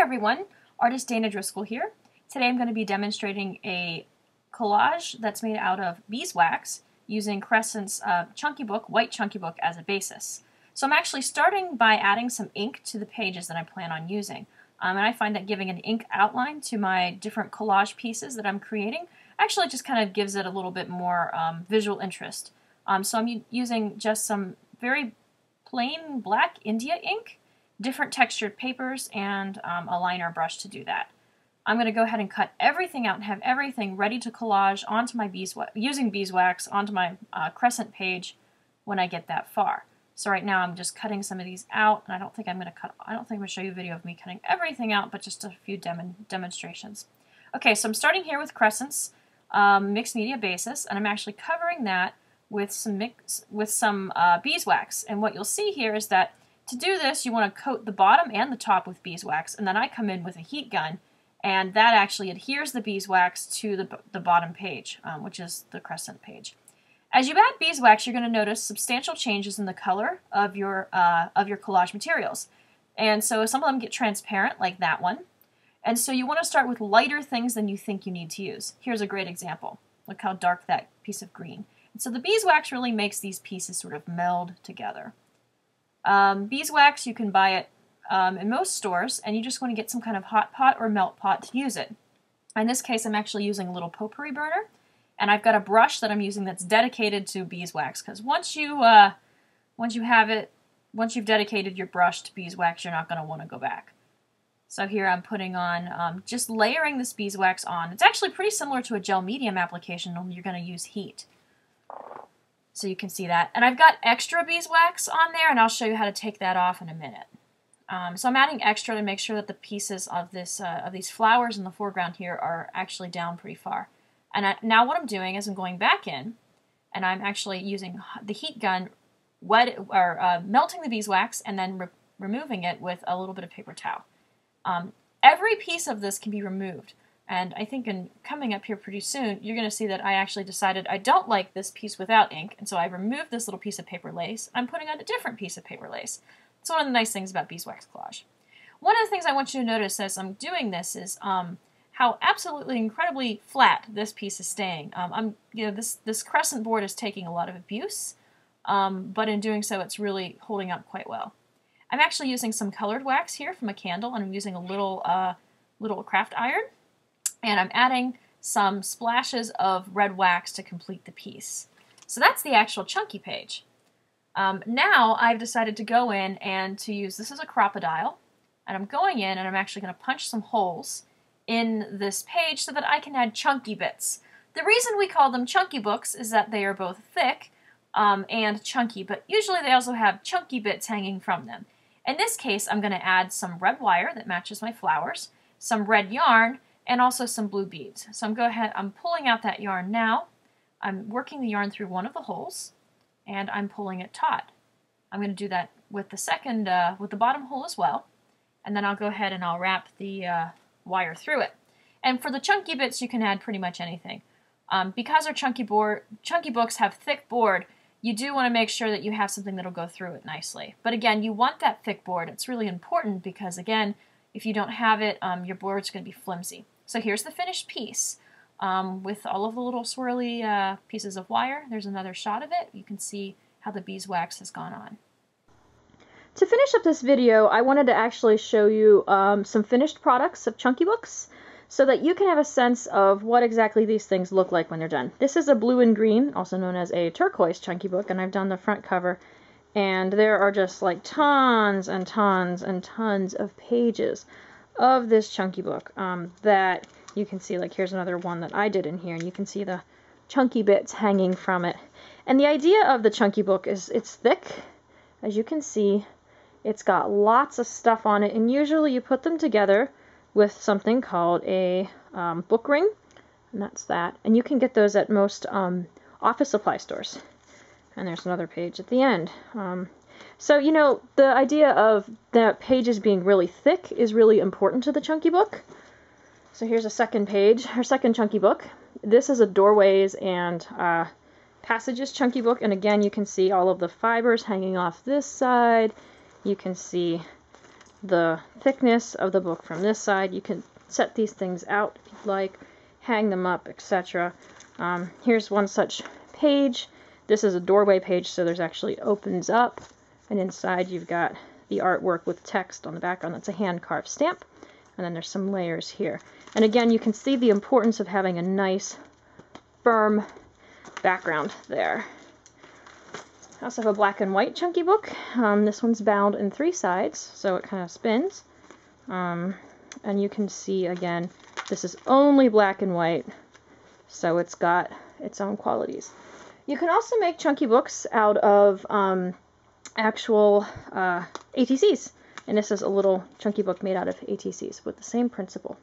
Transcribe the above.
everyone, artist Lynn Driscoll here. Today I'm going to be demonstrating a collage that's made out of beeswax using Crescent's chunky book, white chunky book, as a basis. So I'm actually starting by adding some ink to the pages that I plan on using. And I find that giving an ink outline to my different collage pieces that I'm creating actually just kind of gives it a little bit more visual interest. So I'm using just some very plain black India ink, different textured papers, and a liner brush to do that. I'm going to go ahead and cut everything out and have everything ready to collage onto my beeswax, using beeswax onto my Crescent page when I get that far. So right now I'm just cutting some of these out, and I don't think I'm going to show you a video of me cutting everything out, but just a few demonstrations. Okay, so I'm starting here with Crescent's mixed media basis, and I'm actually covering that with some beeswax. And what you'll see here is that to do this, you want to coat the bottom and the top with beeswax, and then I come in with a heat gun, and that actually adheres the beeswax to the bottom page, which is the Crescent page. As you add beeswax, you're going to notice substantial changes in the color of your collage materials. And so some of them get transparent, like that one. And so you want to start with lighter things than you think you need to use. Here's a great example. Look how dark that piece of green. And so the beeswax really makes these pieces sort of meld together. Beeswax, you can buy it in most stores, and you just want to get some kind of hot pot or melt pot to use it. In this case, I'm actually using a little potpourri burner, and I've got a brush that I'm using that's dedicated to beeswax, because once you've dedicated your brush to beeswax, you're not going to want to go back. So here I'm putting on, just layering this beeswax on. It's actually pretty similar to a gel medium application, only you're going to use heat. So you can see that. And I've got extra beeswax on there, and I'll show you how to take that off in a minute. So I'm adding extra to make sure that the pieces of these flowers in the foreground here are actually down pretty far. And now what I'm doing is I'm going back in, and I'm actually using the heat gun, melting the beeswax, and then removing it with a little bit of paper towel. Every piece of this can be removed. And I think in coming up here pretty soon, you're going to see that I actually decided I don't like this piece without ink, and so I removed this little piece of paper lace. I'm putting on a different piece of paper lace. It's one of the nice things about beeswax collage. One of the things I want you to notice as I'm doing this is how absolutely incredibly flat this piece is staying. This Crescent board is taking a lot of abuse, but in doing so, it's really holding up quite well. I'm actually using some colored wax here from a candle, and I'm using a little craft iron. And I'm adding some splashes of red wax to complete the piece. So that's the actual chunky page. Now I've decided to go in and to use, this is a crocodile, and I'm going in and I'm actually going to punch some holes in this page so that I can add chunky bits. The reason we call them chunky books is that they are both thick and chunky, but usually they also have chunky bits hanging from them. In this case, I'm going to add some red wire that matches my flowers, some red yarn, and also some blue beads. So I'm pulling out that yarn now. I'm working the yarn through one of the holes, and I'm pulling it taut. I'm going to do that with the bottom hole as well, and then I'll go ahead and I'll wrap the wire through it. And for the chunky bits, you can add pretty much anything. Because our chunky books have thick board, you do want to make sure that you have something that'll go through it nicely. But again, you want that thick board. It's really important because, again, if you don't have it, your board's going to be flimsy. So here's the finished piece with all of the little swirly pieces of wire. There's another shot of it. You can see how the beeswax has gone on. To finish up this video, I wanted to actually show you some finished products of chunky books so that you can have a sense of what exactly these things look like when they're done. This is a blue and green, also known as a turquoise chunky book, and I've done the front cover. And there are just like tons and tons and tons of pages of this chunky book that you can see. Like here's another one that I did in here, and you can see the chunky bits hanging from it. And the idea of the chunky book is it's thick, as you can see. It's got lots of stuff on it, and usually you put them together with something called a book ring, and that's that. And you can get those at most office supply stores. And there's another page at the end. So, you know, the idea of the pages being really thick is really important to the chunky book. So here's a second page, our second chunky book. This is a doorways and passages chunky book, and again you can see all of the fibers hanging off this side. You can see the thickness of the book from this side. You can set these things out if you'd like, hang them up, etc. Here's one such page. This is a doorway page, so there's actually, it opens up, and inside you've got the artwork with text on the background. That's a hand-carved stamp, and then there's some layers here. And again, you can see the importance of having a nice, firm background there. I also have a black and white chunky book. This one's bound in 3 sides, so it kind of spins. And you can see, again, this is only black and white, so it's got its own qualities. You can also make chunky books out of actual ATCs, and this is a little chunky book made out of ATCs with the same principle.